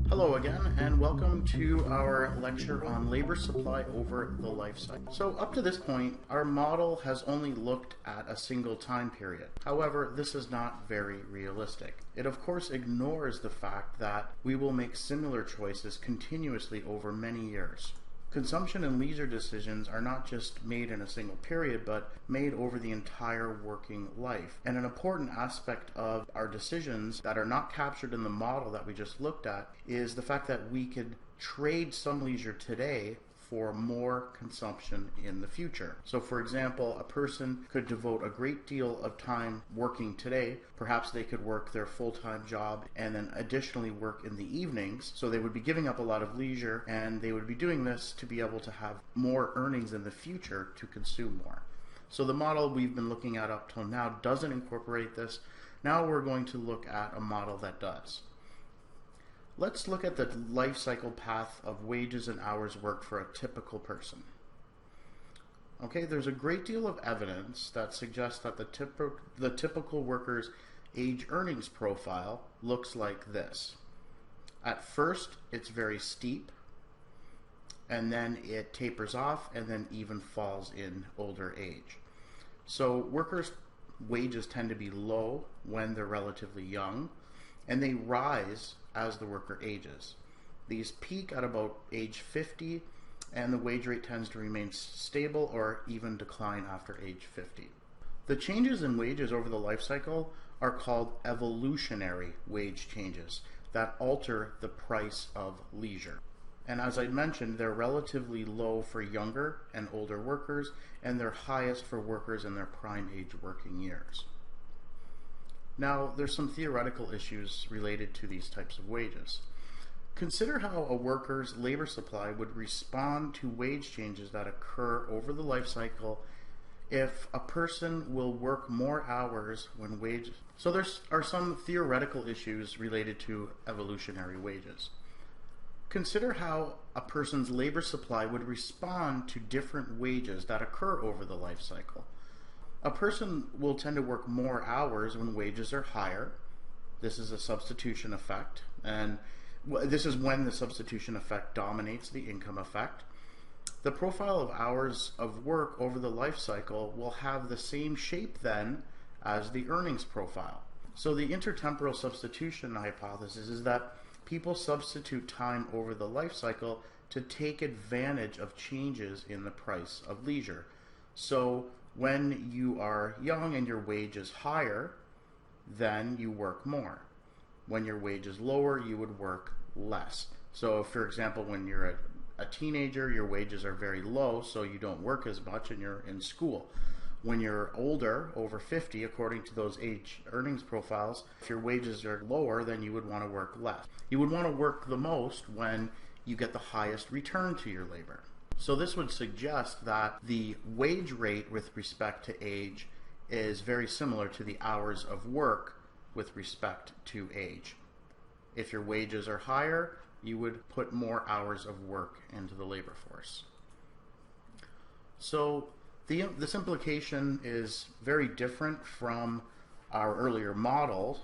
Hello again, and welcome to our lecture on labor supply over the life cycle. So up to this point, our model has only looked at a single time period. However, this is not very realistic. It of course ignores the fact that we will make similar choices continuously over many years. Consumption and leisure decisions are not just made in a single period, but made over the entire working life. And an important aspect of our decisions that are not captured in the model that we just looked at is the fact that we could trade some leisure today for more consumption in the future. So for example, a person could devote a great deal of time working today. Perhaps they could work their full-time job and then additionally work in the evenings. So they would be giving up a lot of leisure, and they would be doing this to be able to have more earnings in the future to consume more. So the model we've been looking at up till now doesn't incorporate this. Now we're going to look at a model that does. Let's look at the life cycle path of wages and hours worked for a typical person. Okay, there's a great deal of evidence that suggests that the typical worker's age earnings profile looks like this. At first, it's very steep, and then it tapers off and then even falls in older age. So workers' wages tend to be low when they're relatively young, and they rise as the worker ages. These peak at about age 50, and the wage rate tends to remain stable or even decline after age 50. The changes in wages over the life cycle are called evolutionary wage changes that alter the price of leisure. And as I mentioned, they're relatively low for younger and older workers, and they're highest for workers in their prime age working years. Now, there's some theoretical issues related to these types of wages. Consider how a worker's labor supply would respond to wage changes that occur over the life cycle if a person will work more hours when wages. So there are some theoretical issues related to evolutionary wages. Consider how a person's labor supply would respond to different wages that occur over the life cycle. A person will tend to work more hours when wages are higher. This is a substitution effect, and this is when the substitution effect dominates the income effect. The profile of hours of work over the life cycle will have the same shape then as the earnings profile. So the intertemporal substitution hypothesis is that people substitute time over the life cycle to take advantage of changes in the price of leisure. So when you are young and your wage is higher, then you work more. When your wage is lower, you would work less. So for example, when you're a teenager, your wages are very low, so you don't work as much and you're in school. When you're older, over 50, according to those age earnings profiles, if your wages are lower, then you would want to work less. You would want to work the most when you get the highest return to your labor. So this would suggest that the wage rate with respect to age is very similar to the hours of work with respect to age. If your wages are higher, you would put more hours of work into the labor force. So this implication is very different from our earlier models.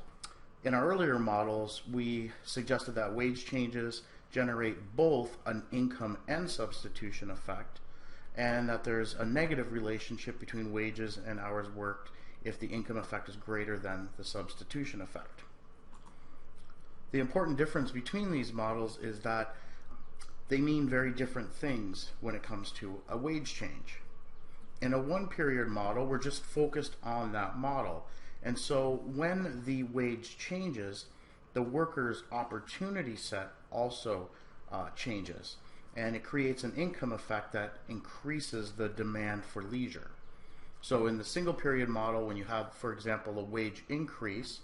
In our earlier models, we suggested that wage changes generate both an income and substitution effect, and that there's a negative relationship between wages and hours worked if the income effect is greater than the substitution effect. The important difference between these models is that they mean very different things when it comes to a wage change. In a one-period model, we're just focused on that model, and so when the wage changes, the worker's opportunity set also changes, and it creates an income effect that increases the demand for leisure. So in the single period model, when you have, for example, a wage increase,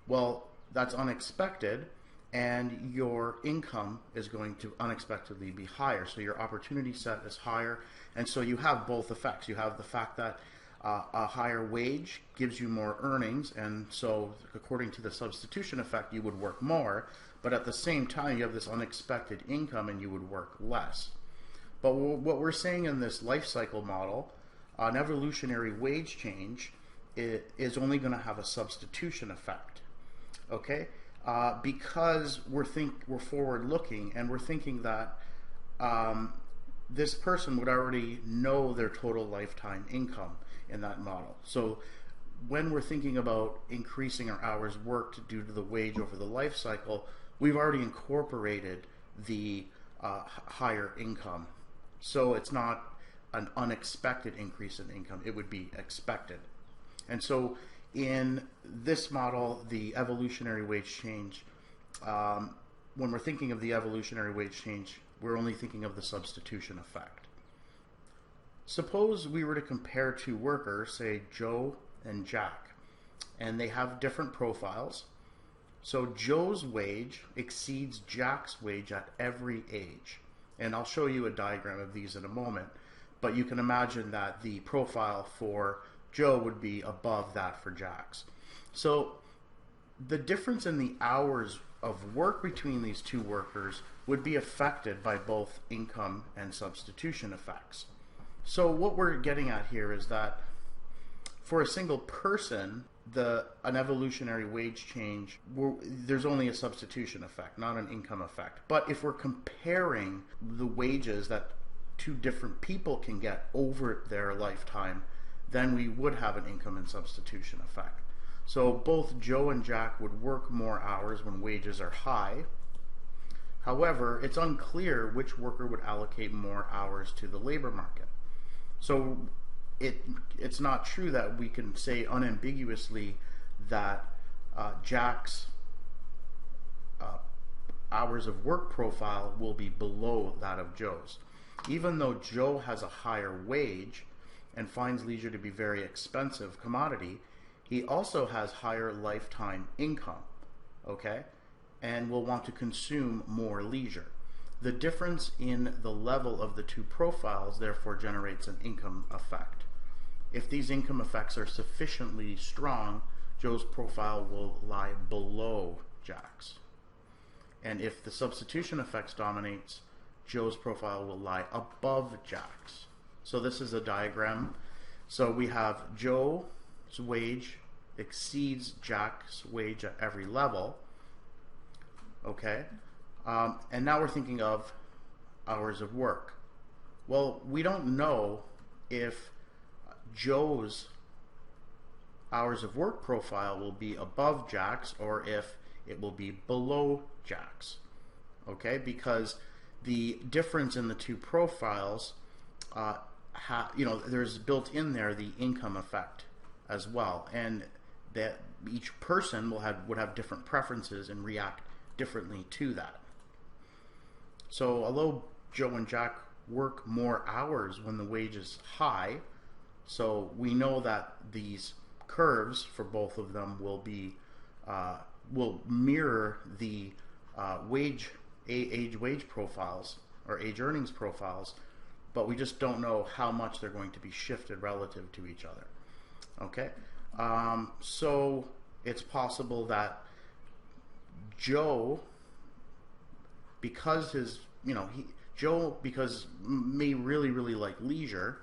well, that's unexpected, and your income is going to unexpectedly be higher. So your opportunity set is higher, and so you have both effects. You have the fact that a higher wage gives you more earnings, and so according to the substitution effect, you would work more, but at the same time, you have this unexpected income and you would work less. But what we're saying in this life cycle model, an evolutionary wage change is only going to have a substitution effect. Okay? because we're forward looking, and we're thinking that this person would already know their total lifetime income in that model. So when we're thinking about increasing our hours worked due to the wage over the life cycle, we've already incorporated the higher income. So it's not an unexpected increase in income, it would be expected. And so in this model, the evolutionary wage change, when we're thinking of the evolutionary wage change, we're only thinking of the substitution effect. Suppose we were to compare two workers, say Joe and Jack, and they have different profiles. So Joe's wage exceeds Jack's wage at every age. And I'll show you a diagram of these in a moment, but you can imagine that the profile for Joe would be above that for Jack's. So the difference in the hours of work between these two workers would be affected by both income and substitution effects. So what we're getting at here is that for a single person, an evolutionary wage change, there's only a substitution effect, not an income effect. But if we're comparing the wages that two different people can get over their lifetime, then we would have an income and substitution effect. So both Joe and Jack would work more hours when wages are high. However, it's unclear which worker would allocate more hours to the labor market. So it's not true that we can say unambiguously that Jack's hours of work profile will be below that of Joe's. Even though Joe has a higher wage and finds leisure to be very expensive commodity, he also has higher lifetime income, okay, and will want to consume more leisure. The difference in the level of the two profiles therefore generates an income effect. If these income effects are sufficiently strong, Joe's profile will lie below Jack's. And if the substitution effects dominates, Joe's profile will lie above Jack's. So this is a diagram. So we have Joe's wage exceeds Jack's wage at every level. Okay. And now we're thinking of hours of work. Well, we don't know if Joe's hours of work profile will be above Jack's or if it will be below Jack's. Okay, because the difference in the two profiles, there's built in there the income effect as well, and that each person would have different preferences and react differently to that. So although Joe and Jack work more hours when the wage is high, so we know that these curves for both of them will mirror the age wage profiles or age earnings profiles, but we just don't know how much they're going to be shifted relative to each other. Okay, so it's possible that Joe, because because may really like leisure,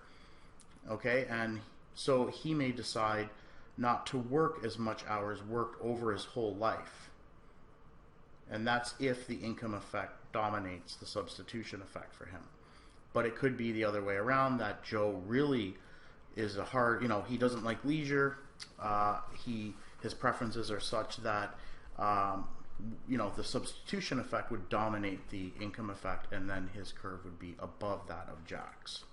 okay, and so he may decide not to work as much hours worked over his whole life, and that's if the income effect dominates the substitution effect for him. But it could be the other way around, that Joe really is he doesn't like leisure. His preferences are such that the substitution effect would dominate the income effect, and then his curve would be above that of Jack's.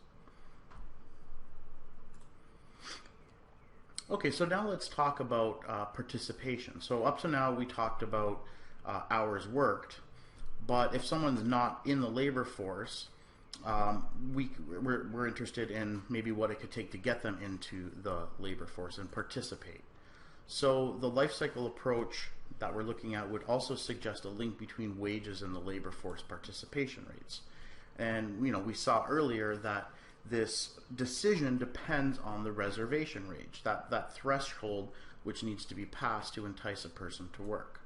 Okay, so now let's talk about participation. So up to now we talked about hours worked, but if someone's not in the labor force, we're interested in maybe what it could take to get them into the labor force and participate. So the life cycle approach that we're looking at would also suggest a link between wages and the labor force participation rates. And we saw earlier that this decision depends on the reservation wage, that threshold which needs to be passed to entice a person to work.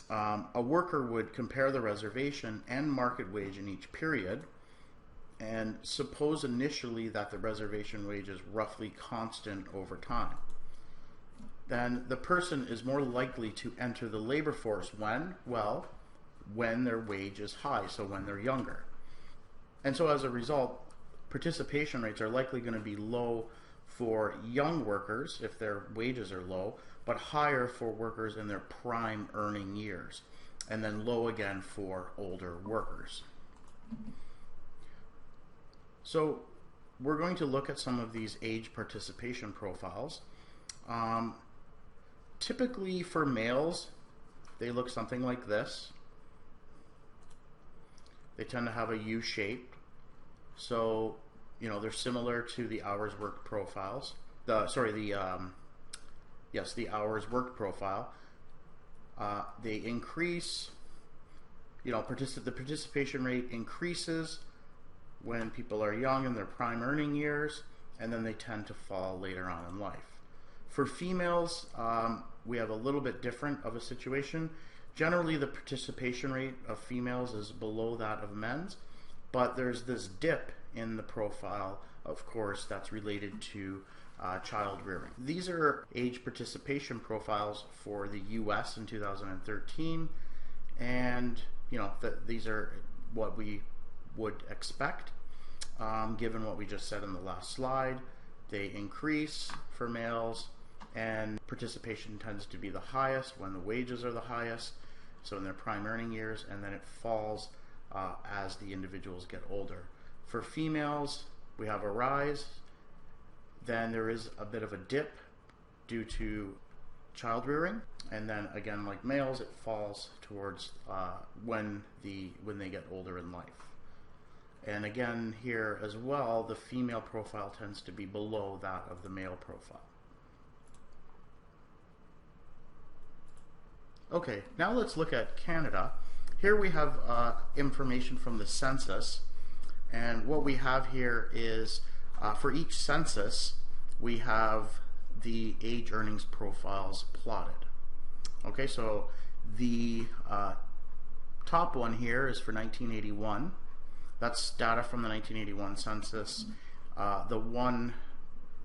A worker would compare the reservation and market wage in each period, and suppose initially that the reservation wage is roughly constant over time. then the person is more likely to enter the labor force when? Well, when their wage is high, so when they're younger. And so as a result, participation rates are likely going to be low for young workers if their wages are low, but higher for workers in their prime earning years, and then low again for older workers. So we're going to look at some of these age participation profiles. Typically for males, they look something like this. They tend to have a U shape. So, you know, they're similar to the hours worked profiles. The hours worked profile. They increase, you know, the participation rate increases when people are young in their prime earning years, and then they tend to fall later on in life. For females, we have a little bit different of a situation. Generally, the participation rate of females is below that of men's, but there's this dip in the profile, of course, that's related to child rearing. These are age participation profiles for the US in 2013, and you know, these are what we would expect given what we just said in the last slide. They increase for males, and participation tends to be the highest when the wages are the highest, so in their prime earning years, and then it falls as the individuals get older. For females, we have a rise, then there is a bit of a dip due to child rearing, and then again, like males, it falls towards when they get older in life. And again here as well, the female profile tends to be below that of the male profile. Okay, now let's look at Canada. Here we have information from the census, and what we have here is for each census we have the age earnings profiles plotted. Okay, so the top one here is for 1981. That's data from the 1981 census. The one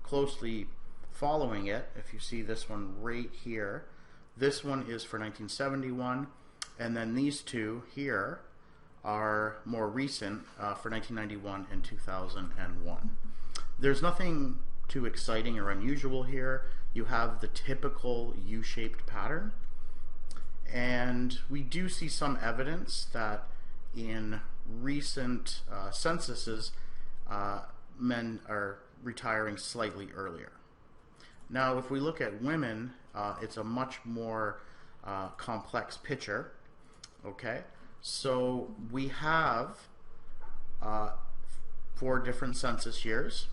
closely following it, if you see this one right here, this one is for 1971, and then these two here are more recent for 1991 and 2001. There's nothing too exciting or unusual here. You have the typical U-shaped pattern, and we do see some evidence that in recent censuses men are retiring slightly earlier. Now if we look at women, it's a much more complex picture. Okay, so we have 4 different census years.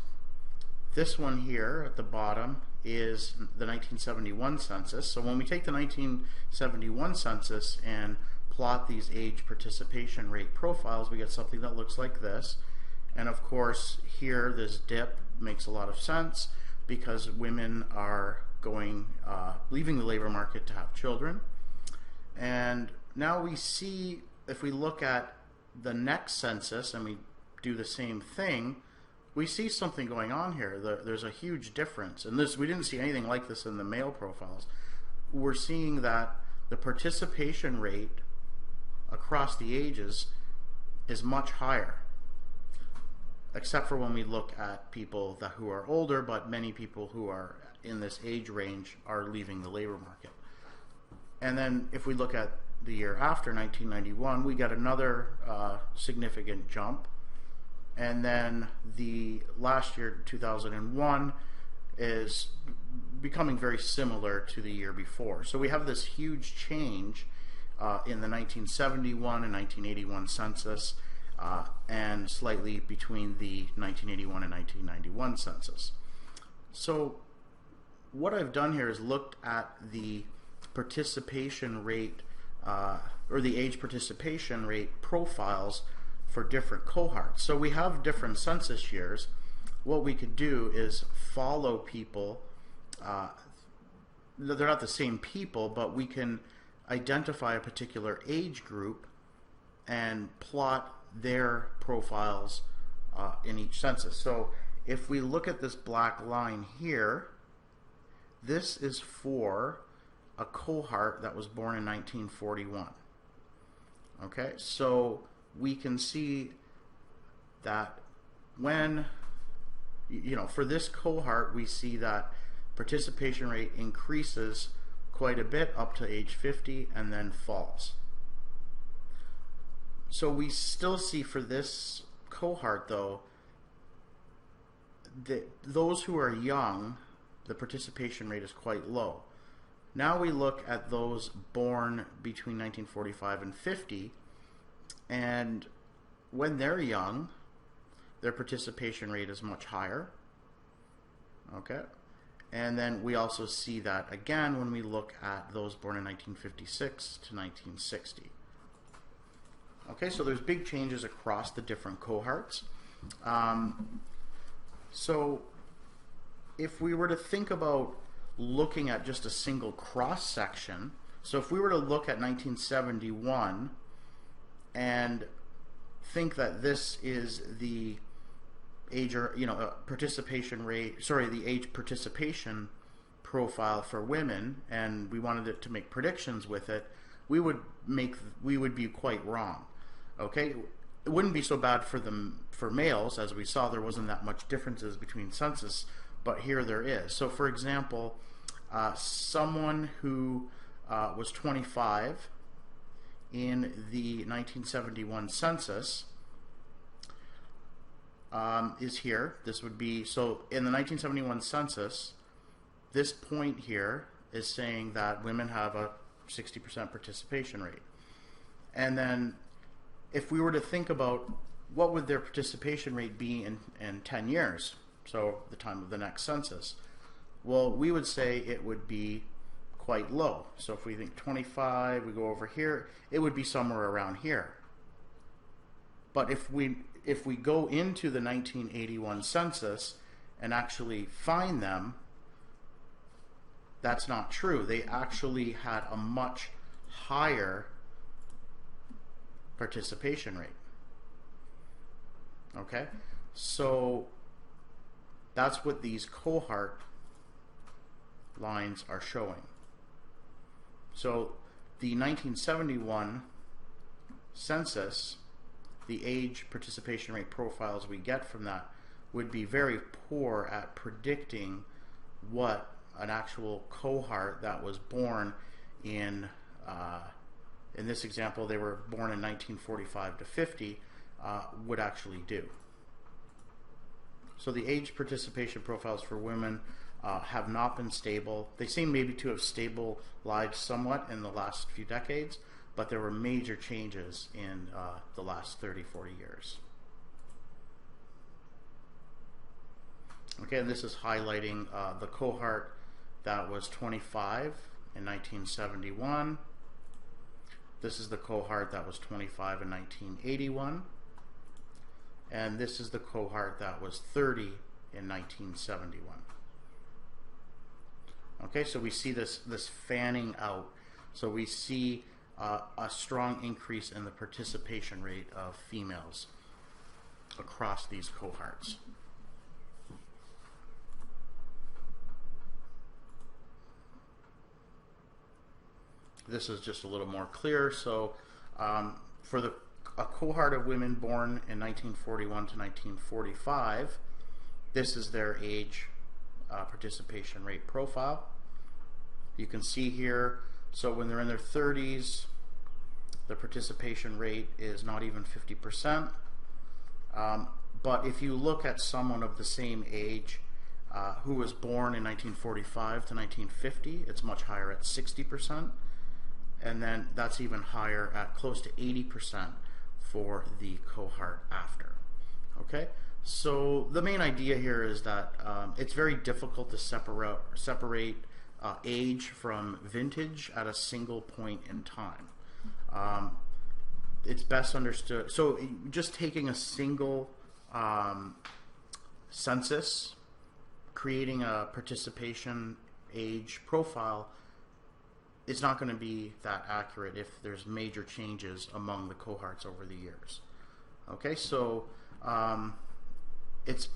This one here at the bottom is the 1971 census. So when we take the 1971 census and plot these age participation rate profiles, we get something that looks like this. And of course here this dip makes a lot of sense because women are leaving the labor market to have children. And now we see, if we look at the next census and we do the same thing, we see something going on here. There's a huge difference, and we didn't see anything like this in the male profiles. We're seeing that the participation rate across the ages is much higher, except for when we look at people who are older, but many people who are in this age range are leaving the labor market. And then if we look at the year after 1991, we get another significant jump. And then the last year, 2001, is becoming very similar to the year before. So we have this huge change in the 1971 and 1981 census, and slightly between the 1981 and 1991 census. So what I've done here is looked at the participation rate or the age participation rate profiles for different cohorts. So we have different census years. What we could do is follow people. They're not the same people, but we can identify a particular age group and plot their profiles in each census. So if we look at this black line here, this is for a cohort that was born in 1941. Okay, so we can see that when, for this cohort, we see that participation rate increases quite a bit up to age 50 and then falls. So we still see for this cohort, though, that those who are young, the participation rate is quite low. Now we look at those born between 1945 and 50, and when they're young, their participation rate is much higher. Okay, and then we also see that again when we look at those born in 1956 to 1960. Okay, so there's big changes across the different cohorts. So if we were to think about looking at just a single cross section, so if we were to look at 1971 and think that this is the age or participation rate, the age participation profile for women, and we wanted it to make predictions with it, we would be quite wrong. Okay, it wouldn't be so bad for males, as we saw there wasn't that much differences between census, but here there is. So for example, someone who was 25 in the 1971 census is here. This would be, so in the 1971 census, this point here is saying that women have a 60% participation rate. And then if we were to think about what would their participation rate be in 10 years, so the time of the next census, well, we would say it would be quite low. So if we think 25, we go over here, it would be somewhere around here. But if we go into the 1981 census and actually find them, that's not true. They actually had a much higher participation rate. Okay, so that's what these cohort lines are showing. So the 1971 census, the age participation rate profiles we get from that would be very poor at predicting what an actual cohort that was born in this example, they were born in 1945 to 50, would actually do. So the age participation profiles for women have not been stable. They seem maybe to have stabilized somewhat in the last few decades, but there were major changes in the last 30, 40 years. Okay, and this is highlighting the cohort that was 25 in 1971. This is the cohort that was 25 in 1981. And this is the cohort that was 30 in 1971. Okay, so we see this fanning out. So we see a strong increase in the participation rate of females across these cohorts. This is just a little more clear. So for a cohort of women born in 1941 to 1945, this is their age participation rate profile. You can see here, so when they're in their 30s, the participation rate is not even 50%. But if you look at someone of the same age who was born in 1945 to 1950, it's much higher at 60%. And then that's even higher at close to 80% for the cohort after. Okay, so the main idea here is that it's very difficult to separate age from vintage at a single point in time. It's best understood. So just taking a single census, creating a participation age profile, it's not going to be that accurate if there's major changes among the cohorts over the years. Okay, so it's,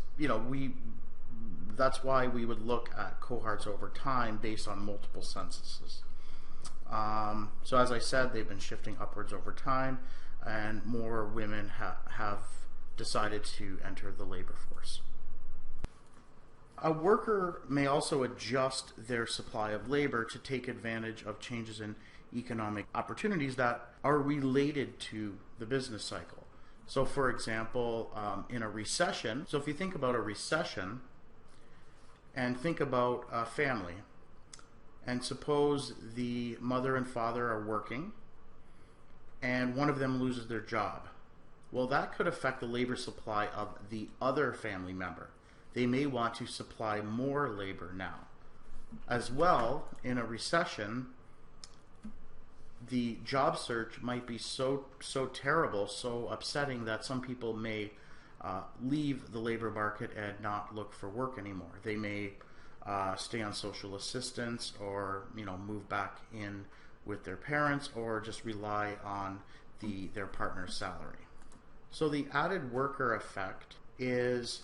that's why we would look at cohorts over time based on multiple censuses. So as I said, they've been shifting upwards over time, and more women have decided to enter the labor force. A worker may also adjust their supply of labor to take advantage of changes in economic opportunities that are related to the business cycle. So for example, in a recession, so if you think about a recession and think about a family, and suppose the mother and father are working and one of them loses their job. Well, that could affect the labor supply of the other family member. They may want to supply more labor now. As well, in a recession, the job search might be so terrible, so upsetting that some people may leave the labor market and not look for work anymore. They may stay on social assistance, or move back in with their parents, or just rely on their partner's salary. So the added worker effect is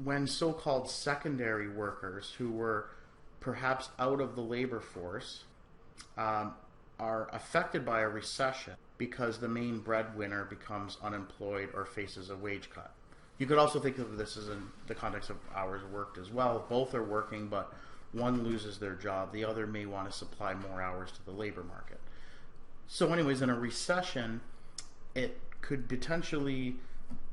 when so-called secondary workers who were perhaps out of the labor force are affected by a recession because the main breadwinner becomes unemployed or faces a wage cut. You could also think of this as in the context of hours worked as well. Both are working, but one loses their job. The other may want to supply more hours to the labor market. So anyways, in a recession, it could potentially,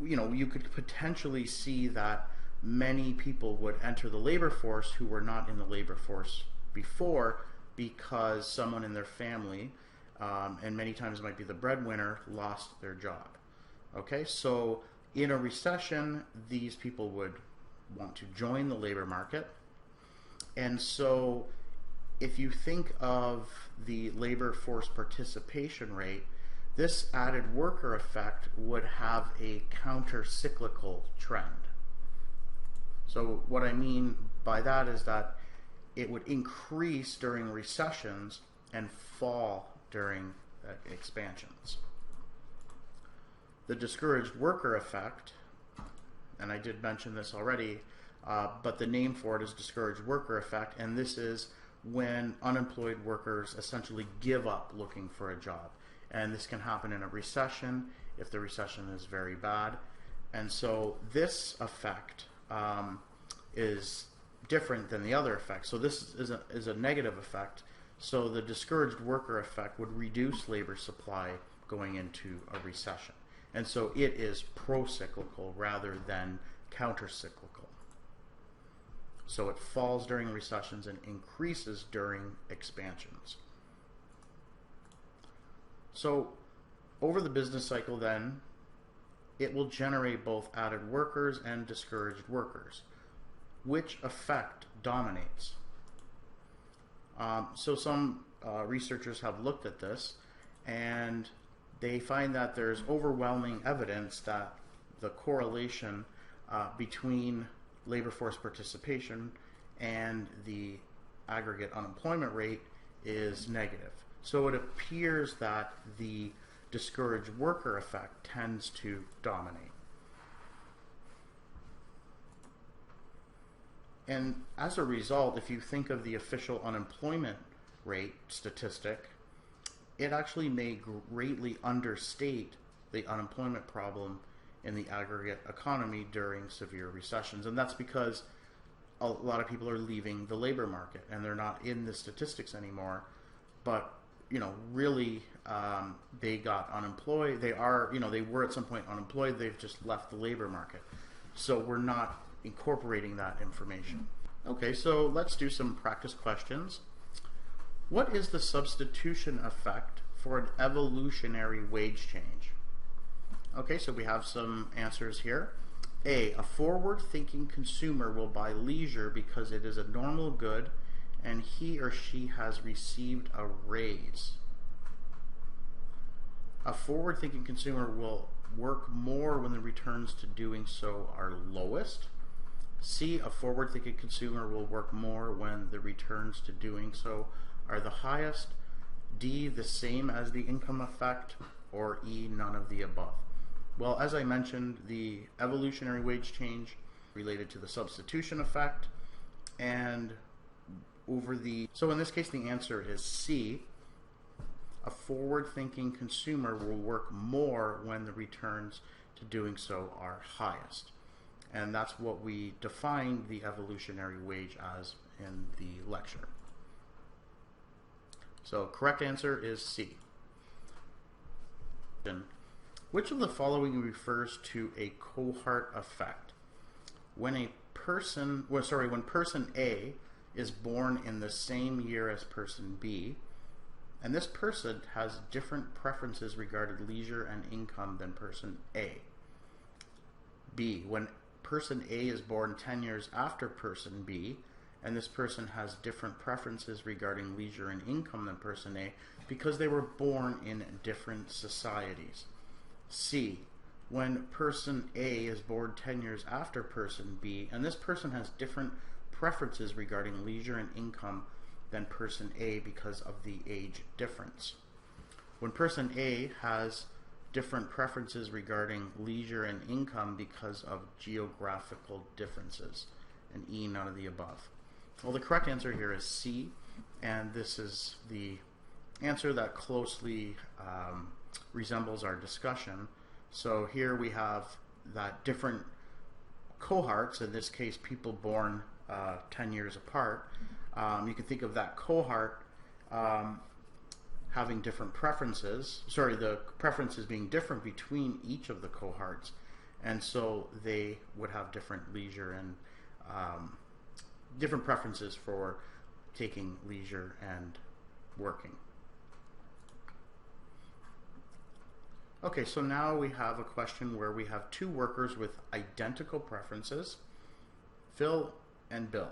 you could potentially see that many people would enter the labor force who were not in the labor force before, because someone in their family, and many times it might be the breadwinner, lost their job. Okay, so in a recession, these people would want to join the labor market. And so if you think of the labor force participation rate, this added worker effect would have a counter-cyclical trend. So what I mean by that is that it would increase during recessions and fall during expansions. The discouraged worker effect, and I did mention this already, but the name for it is discouraged worker effect, and this is when unemployed workers essentially give up looking for a job. And this can happen in a recession if the recession is very bad. And so this effect is different than the other effect. So this is a negative effect. So the discouraged worker effect would reduce labor supply going into a recession. And so it is pro-cyclical rather than counter-cyclical. So it falls during recessions and increases during expansions. So over the business cycle then, it will generate both added workers and discouraged workers. Which effect dominates? So some researchers have looked at this, and they find that there's overwhelming evidence that the correlation between labor force participation and the aggregate unemployment rate is negative. So it appears that the discouraged worker effect tends to dominate. And as a result, if you think of the official unemployment rate statistic, it actually may greatly understate the unemployment problem in the aggregate economy during severe recessions. And that's because a lot of people are leaving the labor market and they're not in the statistics anymore. But, really they got unemployed. They were at some point unemployed. They've just left the labor market. So we're not incorporating that information. Okay, so let's do some practice questions. What is the substitution effect for an evolutionary wage change? Okay, so we have some answers here. A forward-thinking consumer will buy leisure because it is a normal good and he or she has received a raise. A forward-thinking consumer will work more when the returns to doing so are lowest. C, a forward-thinking consumer will work more when the returns to doing so are the highest. D, the same as the income effect. Or E, none of the above. Well, as I mentioned, the evolutionary wage change related to the substitution effect, and so in this case the answer is C. A forward-thinking consumer will work more when the returns to doing so are highest. And that's what we define the evolutionary wage as in the lecture. So correct answer is C. Which of the following refers to a cohort effect? When person A is born in the same year as person B, and this person has different preferences regarding leisure and income than person A. B, when person A is born 10 years after person B, and this person has different preferences regarding leisure and income than person A because they were born in different societies. C, when person A is born 10 years after person B, and this person has different preferences regarding leisure and income than person A because of the age difference. When person A has different preferences regarding leisure and income because of geographical differences. And E, none of the above. Well, the correct answer here is C, and this is the answer that closely resembles our discussion. So here we have that different cohorts, in this case people born 10 years apart. You can think of that cohort having different preferences, the preferences being different between each of the cohorts, and so they would have different leisure and different preferences for taking leisure and working. Okay, so now we have a question where we have two workers with identical preferences, Phil and Bill.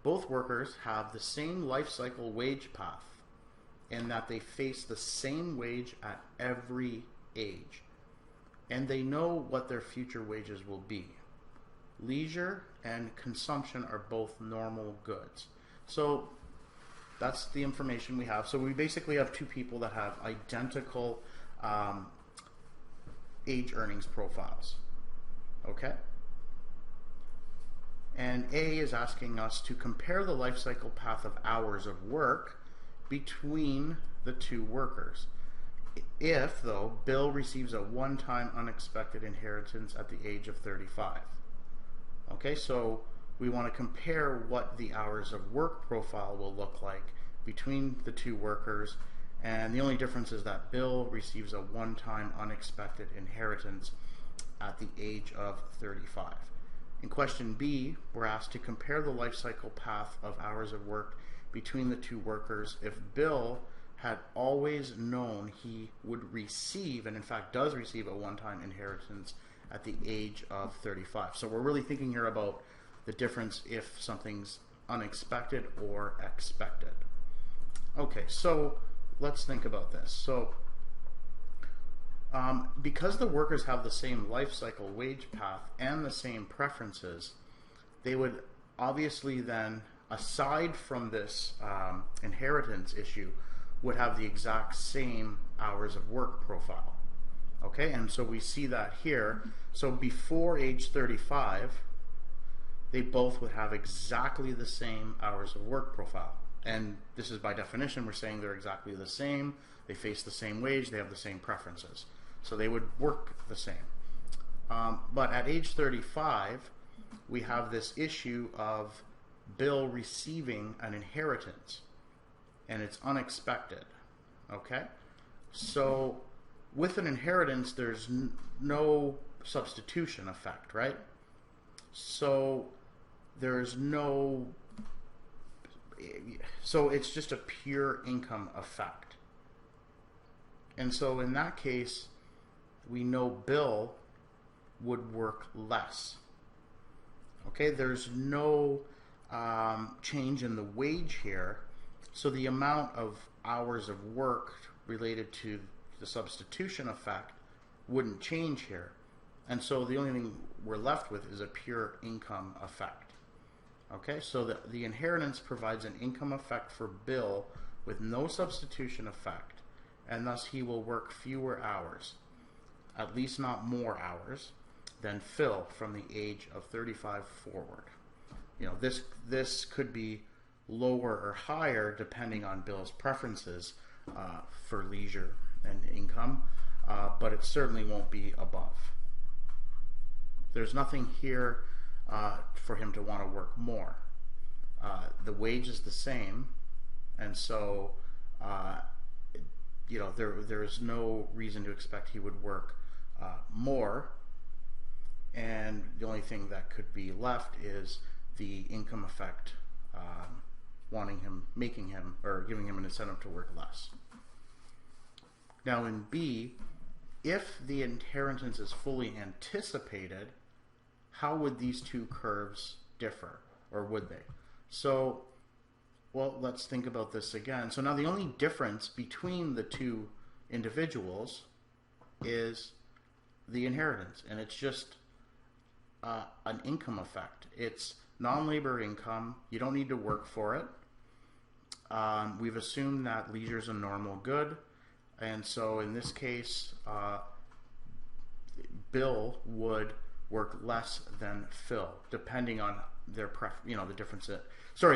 Both workers have the same life cycle wage path in that they face the same wage at every age, and they know what their future wages will be. Leisure and consumption are both normal goods. So that's the information we have. So we basically have two people that have identical age earnings profiles. Okay? And A is asking us to compare the life cycle path of hours of work between the two workers. If, though, Bill receives a one-time unexpected inheritance at the age of 35. Okay, so we want to compare what the hours of work profile will look like between the two workers, and the only difference is that Bill receives a one-time unexpected inheritance at the age of 35. In question B, we're asked to compare the life cycle path of hours of work between the two workers if Bill had always known he would receive, and in fact does receive, a one-time inheritance at the age of 35. So we're really thinking here about the difference if something's unexpected or expected. Okay, so let's think about this. So because the workers have the same life cycle wage path and the same preferences, they would obviously then, aside from this inheritance issue, would have the exact same hours of work profile. Okay, and so we see that here. So before age 35, they both would have exactly the same hours of work profile. And this is by definition, we're saying they're exactly the same, they face the same wage, they have the same preferences. So they would work the same. But at age 35, we have this issue of Bill receiving an inheritance, and it's unexpected. Okay? So with an inheritance, there's no substitution effect, right? So there's no, so it's just a pure income effect. And so in that case, we know Bill would work less. Okay, there's no change in the wage here, so the amount of hours of work related to the substitution effect wouldn't change here. And so the only thing we're left with is a pure income effect. Okay, so the inheritance provides an income effect for Bill with no substitution effect, and thus he will work fewer hours, at least not more hours, than Phil from the age of 35 forward. You know, this could be lower or higher depending on Bill's preferences for leisure and income, but it certainly won't be above. There's nothing here for him to want to work more. The wage is the same, and so you know, there is no reason to expect he would work more, and the only thing that could be left is the income effect, making him or giving him an incentive to work less. Now in B, if the inheritance is fully anticipated, how would these two curves differ, or would they? So, well, let's think about this again. So now the only difference between the two individuals is the inheritance, and it's just an income effect. It's non-labor income. You don't need to work for it. We've assumed that leisure is a normal good, and so in this case, Bill would work less than Phil, depending on their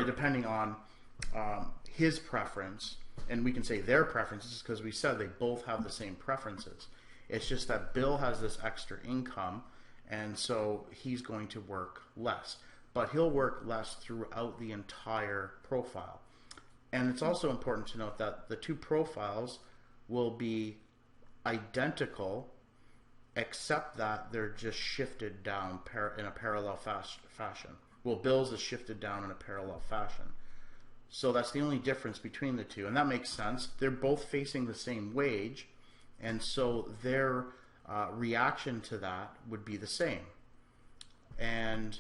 depending on his preference, and we can say their preferences because we said they both have the same preferences. It's just that Bill has this extra income, and so he's going to work less, but he'll work less throughout the entire profile. And it's also important to note that the two profiles will be identical, except that they're just shifted down in a parallel fashion. Well, Bill's is shifted down in a parallel fashion. So that's the only difference between the two, and that makes sense. They're both facing the same wage, and so their reaction to that would be the same. And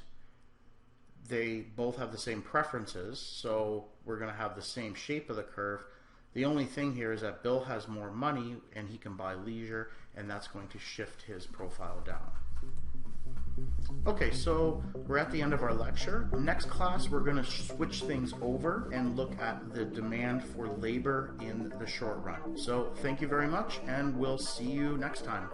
they both have the same preferences, so we're going to have the same shape of the curve. The only thing here is that Bill has more money and he can buy leisure, and that's going to shift his profile down. Okay, so we're at the end of our lecture. Next class, we're going to switch things over and look at the demand for labor in the short run. So thank you very much, and we'll see you next time.